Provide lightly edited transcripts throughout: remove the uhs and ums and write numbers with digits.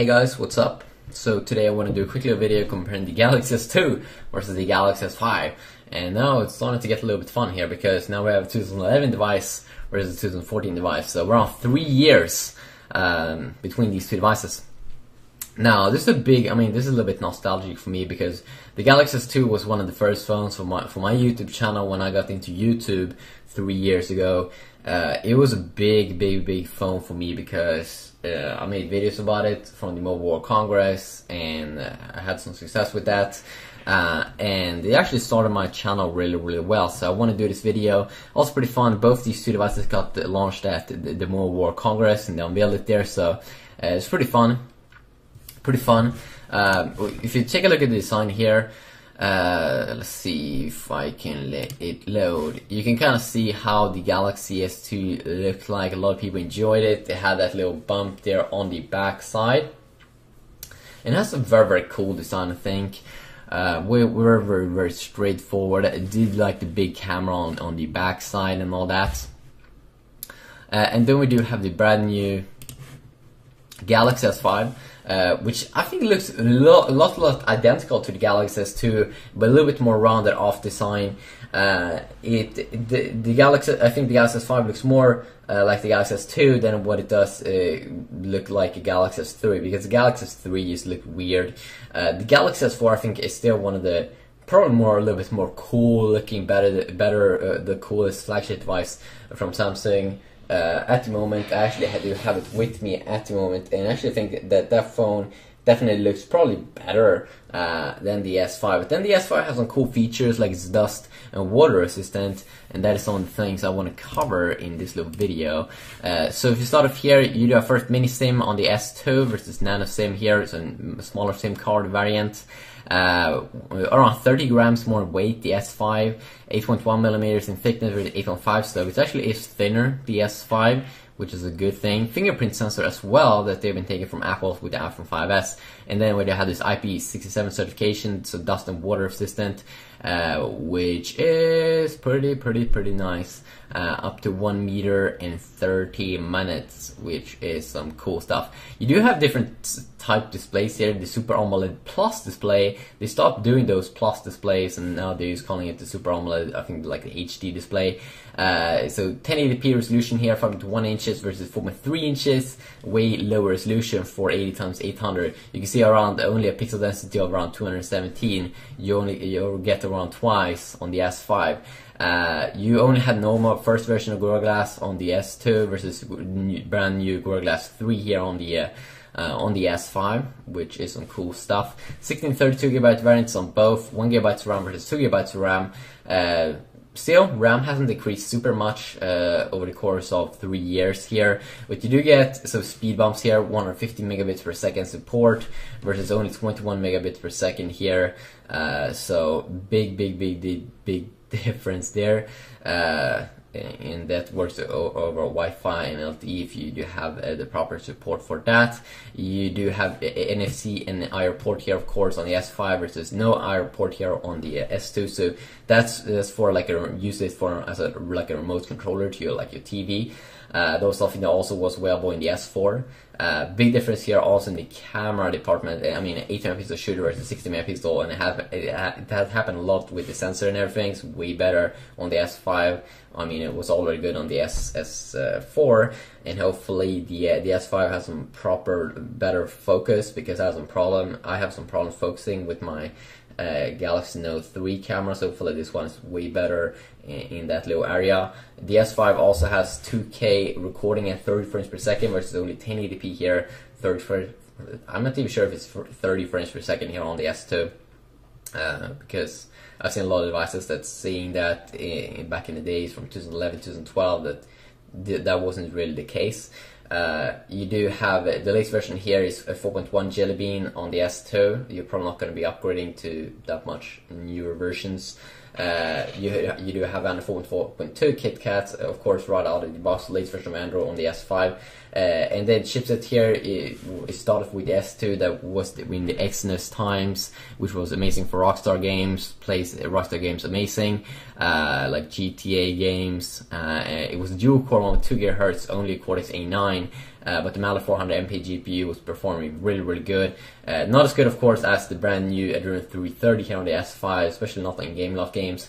Hey guys, what's up? So today I want to do a quick little video comparing the Galaxy S2 versus the Galaxy S5. And now it's starting to get a little bit fun here because now we have a 2011 device versus a 2014 device. So we're on 3 years between these two devices. Now this is this is a little bit nostalgic for me because the Galaxy S2 was one of the first phones for my YouTube channel when I got into YouTube 3 years ago. It was a big phone for me because I made videos about it from the Mobile World Congress, and I had some success with that. And it actually started my channel really well, so I want to do this video. Also pretty fun, both these two devices got launched at the Mobile World Congress and they unveiled it there, so it's pretty fun. If you take a look at the design here, let's see if I can let it load. You can kind of see how the Galaxy S2 looked like. A lot of people enjoyed it. They had that little bump there on the back side. And it has a very cool design, I think. We're very straightforward. I did like the big camera on the back side and all that. And then we do have the brand new Galaxy S5. Which I think looks a lot identical to the Galaxy S2, but a little bit more rounded off design. I think the Galaxy S5 looks more like the Galaxy S2 than what it does look like a Galaxy S3, because the Galaxy S3 just look weird. The Galaxy S4 I think is still one of the probably a little bit more cool looking, the coolest flagship device from Samsung. At the moment. I actually do have it with me at the moment, and I actually think that phone definitely looks probably better than the S5. But then the S5 has some cool features like its dust and water resistant, and that is some of the things I want to cover in this little video. So if you start off here, you do a first mini SIM on the S2 versus nano SIM here. It's a smaller SIM card variant. Around 30 grams more weight, the S5, 8.1 millimeters in thickness with 8.5, so it actually is thinner, the S5, which is a good thing. Fingerprint sensor as well that they've been taking from Apple with the iPhone 5s, and then we have this IP67 certification, so dust and water resistant, which is pretty nice. Up to 1 meter in 30 minutes, which is some cool stuff. You do have different type displays here. The Super AMOLED Plus display, they stopped doing those Plus displays and now they're just calling it the Super AMOLED, I think like the HD display. So 1080p resolution here, 5.1 inches versus 4.3 inches, way lower resolution for 80x800. You can see around only a pixel density of around 217. You'll get around twice on the S5. You only had normal first version of Gorilla Glass on the S2 versus brand new Gorilla Glass 3 here on the S5, which is some cool stuff. 1632GB variants on both, 1GB RAM versus 2GB RAM. Still, RAM hasn't decreased super much over the course of 3 years here, but you do get some speed bumps here, 150 megabits per second support versus only 21 megabits per second here. So big difference there, and that works over Wi-Fi and LTE if you do have the proper support for that. You do have NFC and IR port here, of course, on the S5 versus no IR port here on the S2. So that's for like use it for as a remote controller to your TV. Those stuff also was available in the S4. Big difference here also in the camera department. 8 megapixel shooter versus 60 megapixel, and it has happened a lot with the sensor and everything. It's way better on the S5. It was already good on the S4, and hopefully the S5 has some better focus, because I have some problem focusing with my Galaxy Note 3 camera, so hopefully this one is way better in that little area. The S5 also has 2K recording at 30 frames per second versus only 1080p here. I'm not even sure if it's 30 frames per second here on the S2, because I've seen a lot of devices that's saying that back in the days from 2011, 2012 that wasn't really the case. You do have the latest version here is a 4.1 Jelly Bean on the S2. You're probably not going to be upgrading to that much newer versions. You do have Android 4.4.2 KitKat, of course, right out of the box, the latest version of Android on the S5. And then chipset here, it started with the S2 that was in the Exynos times, which was amazing for Rockstar games, plays Rockstar games amazing, like GTA games. It was dual core 1 with 2 GHz, only Cortex A9, but the Mali 400 MP GPU was performing really good. Not as good, of course, as the brand new Adreno 330 here on the S5, especially not in Gameloft games.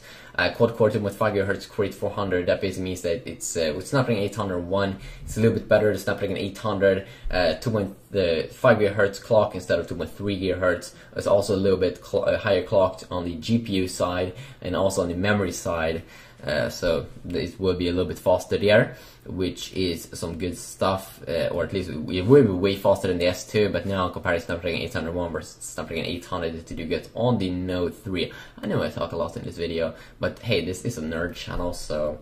Quad-core 2.5 GHz Core 400, that basically means that it's with Snapdragon 801, it's a little bit better than Snapdragon 800, 2.5 GHz clock instead of 2.3 GHz. It's also a little bit higher clocked on the GPU side and also on the memory side. So it will be a little bit faster there, which is some good stuff, or at least it will be way faster than the S2, but now comparing Snapdragon 801 versus Snapdragon 800 to do good on the Note 3. I know I talk a lot in this video, but hey, this is a nerd channel, so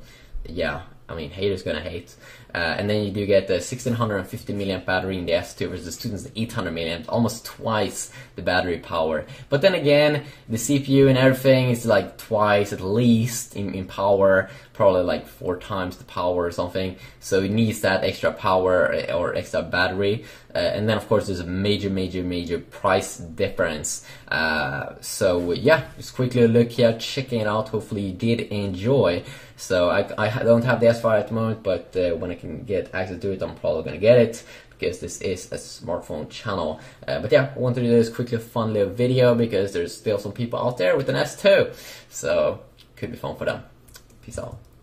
yeah, I mean, haters gonna hate. And then you do get the 1650 milliamp battery in the S2 versus the student's 800 milliamp, almost twice the battery power. But then again, the CPU and everything is like twice at least in power, probably like 4 times the power or something. So it needs that extra power or extra battery. And then of course there's a major price difference. So yeah, just quickly look here, checking it out. Hopefully you did enjoy. So I don't have the S5 at the moment, but when I can get access to it, I'm probably gonna get it, because this is a smartphone channel. But yeah, I wanted to do this quickly fun little video because there's still some people out there with an S2, so could be fun for them. Peace out.